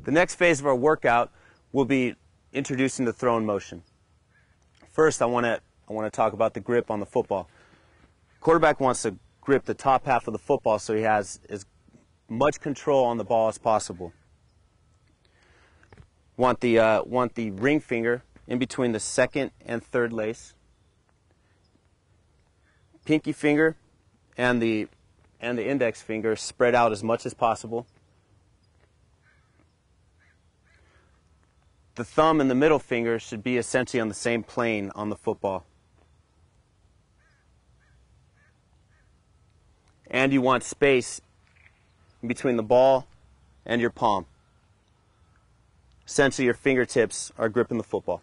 The next phase of our workout will be introducing the throwing motion. First, I want to talk about the grip on the football. Quarterback wants to grip the top half of the football so he has as much control on the ball as possible. Want the ring finger in between the second and third lace. Pinky finger and the index finger spread out as much as possible. The thumb and the middle finger should be essentially on the same plane on the football. And you want space in between the ball and your palm. Essentially, your fingertips are gripping the football.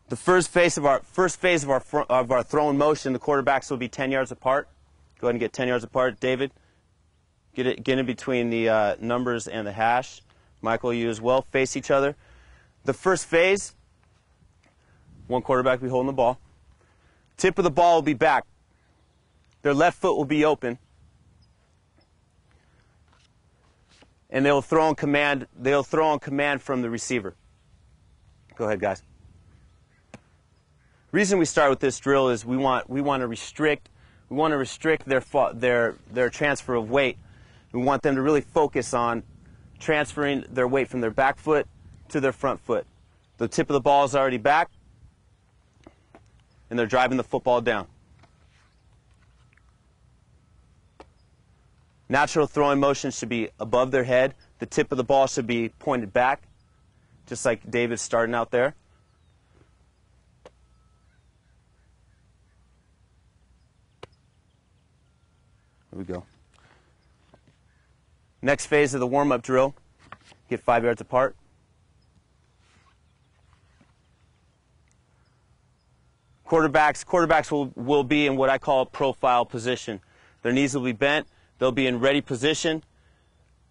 The first phase of our throwing motion, the quarterbacks will be 10 yards apart. Go ahead and get 10 yards apart, David. Get in between the numbers and the hash. Michael, you as well. Face each other. The first phase, one quarterback will be holding the ball. Tip of the ball will be back. Their left foot will be open. And they'll throw on command. They'll throw on command from the receiver. Go ahead, guys. The reason we start with this drill is we want to restrict their transfer of weight. We want them to really focus on transferring their weight from their back foot to their front foot. The tip of the ball is already back, and they're driving the football down. Natural throwing motion should be above their head. The tip of the ball should be pointed back, just like David's starting out there. There we go. Next phase of the warm-up drill, get 5 yards apart. Quarterbacks will be in what I call profile position. Their knees will be bent. They'll be in ready position.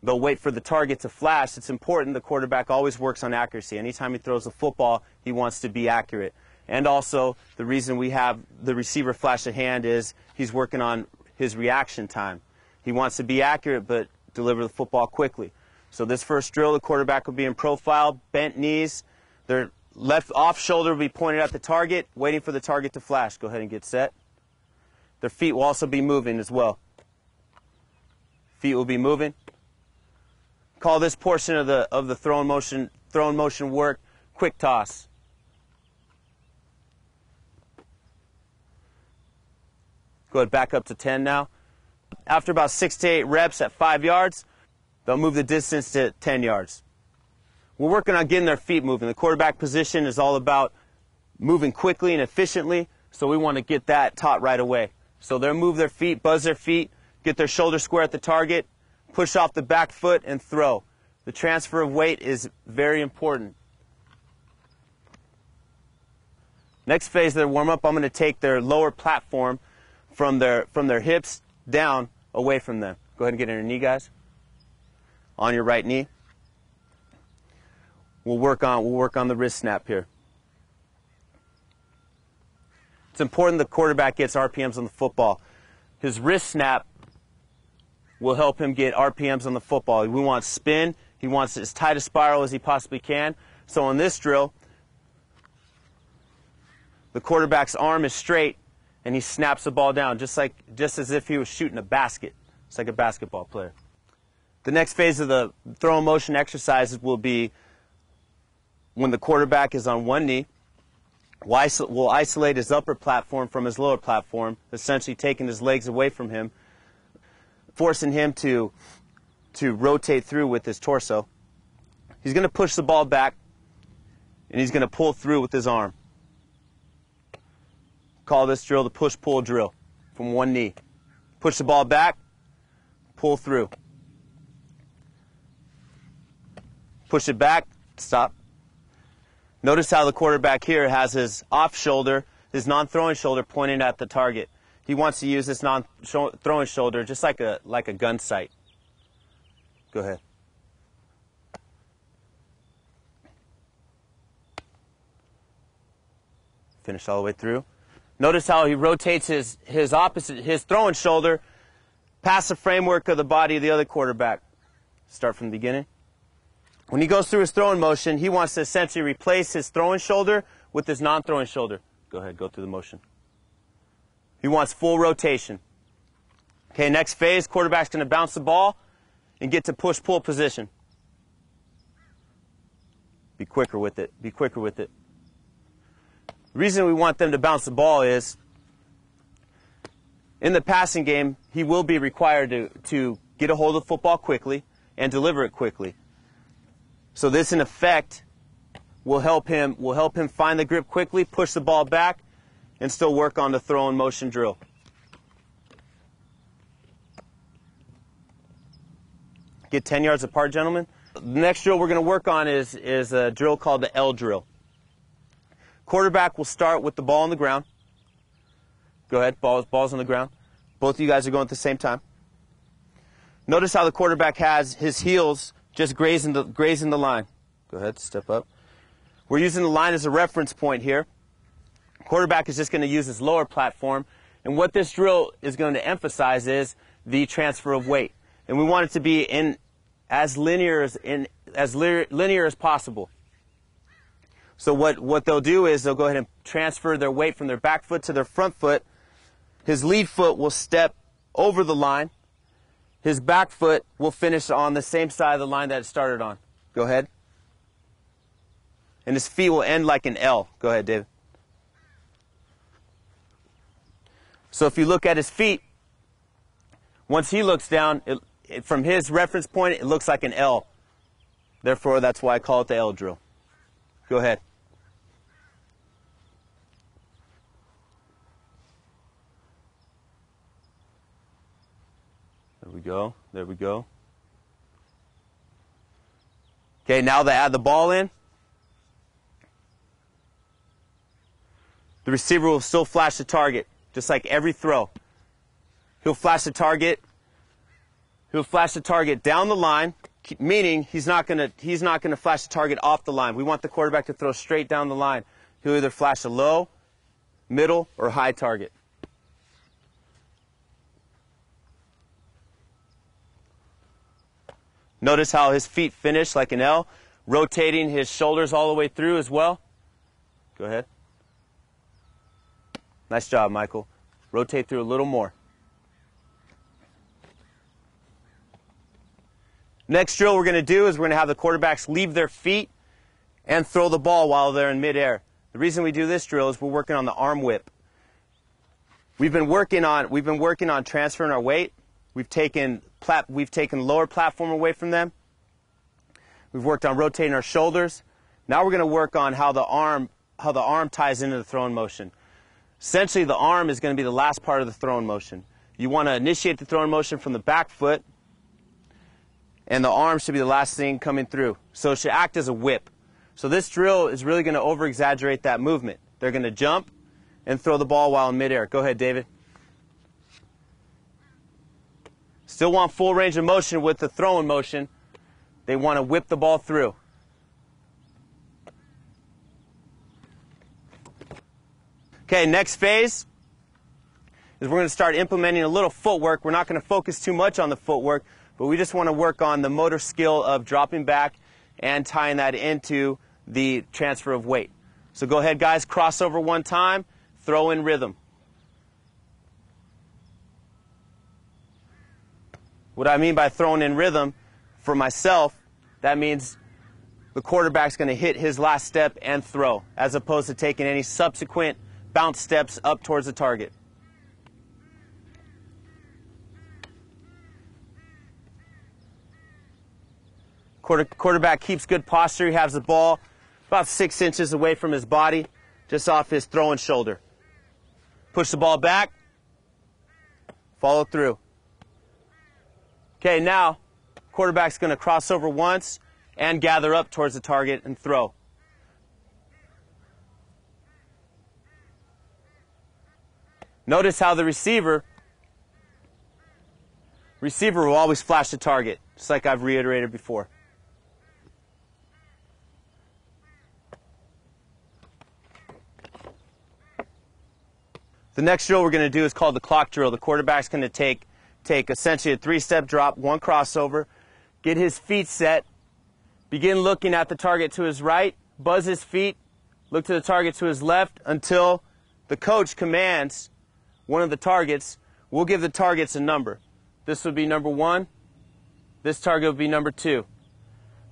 They'll wait for the target to flash. It's important the quarterback always works on accuracy. Anytime he throws the football, he wants to be accurate. And also, the reason we have the receiver flash a hand is he's working on his reaction time. He wants to be accurate but deliver the football quickly. So this first drill, the quarterback will be in profile, bent knees. Their left off shoulder will be pointed at the target, waiting for the target to flash. Go ahead and get set. Their feet will also be moving as well. Feet will be moving. Call this portion of the throwing motion work quick toss. Go ahead, back up to 10 now. After about 6 to 8 reps at 5 yards, they'll move the distance to 10 yards. We're working on getting their feet moving. The quarterback position is all about moving quickly and efficiently, so we want to get that taught right away. So they'll move their feet, buzz their feet, get their shoulder square at the target, push off the back foot, and throw. The transfer of weight is very important. Next phase of their warm-up, I'm going to take their lower platform from their hips down away from them. Go ahead and get on your knee, guys. On your right knee. We'll work on the wrist snap here. It's important the quarterback gets RPMs on the football. His wrist snap will help him get RPMs on the football. We want spin. He wants as tight a spiral as he possibly can. So on this drill, the quarterback's arm is straight and he snaps the ball down just as if he was shooting a basket. It's like a basketball player. The next phase of the throwing motion exercises will be when the quarterback is on one knee. We'll isolate his upper platform from his lower platform, essentially taking his legs away from him, forcing him to rotate through with his torso. He's going to push the ball back, and he's going to pull through with his arm. Call this drill the push-pull drill from one knee. Push the ball back, pull through. Push it back, stop. Notice how the quarterback here has his off shoulder, his non-throwing shoulder pointing at the target. He wants to use this non-throwing shoulder just like a gun sight. Go ahead. Finish all the way through. Notice how he rotates his throwing shoulder passive framework of the body of the other quarterback. Start from the beginning. When he goes through his throwing motion, he wants to essentially replace his throwing shoulder with his non-throwing shoulder. Go ahead, go through the motion. He wants full rotation. Okay, next phase, quarterback's going to bounce the ball and get to push-pull position. Be quicker with it. Be quicker with it. The reason we want them to bounce the ball is in the passing game, he will be required to get a hold of the football quickly and deliver it quickly. So this, in effect, will help him find the grip quickly, push the ball back, and still work on the throw and motion drill. Get 10 yards apart, gentlemen. The next drill we're going to work on is a drill called the L drill. Quarterback will start with the ball on the ground. Go ahead, ball's on the ground. Both of you guys are going at the same time. Notice how the quarterback has his heels just grazing the line. Go ahead, step up. We're using the line as a reference point here. Quarterback is just going to use his lower platform. And what this drill is going to emphasize is the transfer of weight. And we want it to be as linear as possible. So what they'll do is they'll go ahead and transfer their weight from their back foot to their front foot. His lead foot will step over the line. His back foot will finish on the same side of the line that it started on. Go ahead. And his feet will end like an L. Go ahead, David. So if you look at his feet, once he looks down, from his reference point, it looks like an L. Therefore, that's why I call it the L drill. Go ahead. There we go. There we go. Okay, now they add the ball in. The receiver will still flash the target, just like every throw. He'll flash the target. He'll flash the target down the line, meaning he's not gonna flash the target off the line. We want the quarterback to throw straight down the line. He'll either flash a low, middle, or high target. Notice how his feet finish like an L, rotating his shoulders all the way through as well. Go ahead. Nice job, Michael. Rotate through a little more. Next drill we're going to do is we're going to have the quarterbacks leave their feet and throw the ball while they're in midair. The reason we do this drill is we're working on the arm whip. We've been working on transferring our weight. We've taken lower platform away from them. We've worked on rotating our shoulders. Now we're going to work on how the arm ties into the throwing motion. Essentially, the arm is going to be the last part of the throwing motion. You want to initiate the throwing motion from the back foot, and the arm should be the last thing coming through. So it should act as a whip. So this drill is really going to over-exaggerate that movement. They're going to jump and throw the ball while in midair. Go ahead, David. Still want full range of motion with the throwing motion. They want to whip the ball through. Okay, next phase is we're going to start implementing a little footwork. We're not going to focus too much on the footwork, but we just want to work on the motor skill of dropping back and tying that into the transfer of weight. So go ahead, guys, cross over one time, throw in rhythm. What I mean by throwing in rhythm, for myself, that means the quarterback's going to hit his last step and throw, as opposed to taking any subsequent bounce steps up towards the target. Quarterback keeps good posture. He has the ball about 6 inches away from his body, just off his throwing shoulder. Push the ball back, follow through. Okay, now quarterback's going to cross over once and gather up towards the target and throw. Notice how the receiver will always flash the target, just like I've reiterated before. The next drill we're going to do is called the clock drill. The quarterback's going to take take essentially a 3-step drop, 1 crossover, get his feet set, begin looking at the target to his right, buzz his feet, look to the target to his left until the coach commands one of the targets. We'll give the targets a number. This would be number 1. This target would be number 2.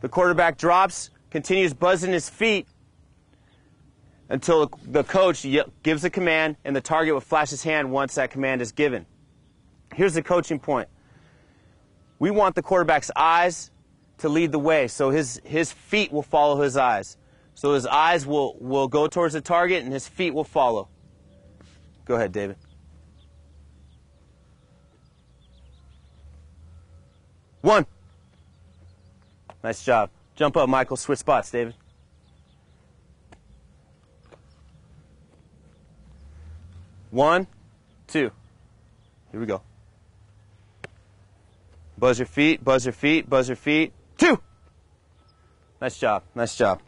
The quarterback drops, continues buzzing his feet until the coach gives a command, and the target will flash his hand once that command is given. Here's the coaching point. We want the quarterback's eyes to lead the way, so his feet will follow his eyes. So his eyes will go towards the target, and his feet will follow. Go ahead, David. One. Nice job. Jump up, Michael. Switch spots, David. One, 2. Here we go. Buzz your feet, buzz your feet, buzz your feet. 2. Nice job. Nice job.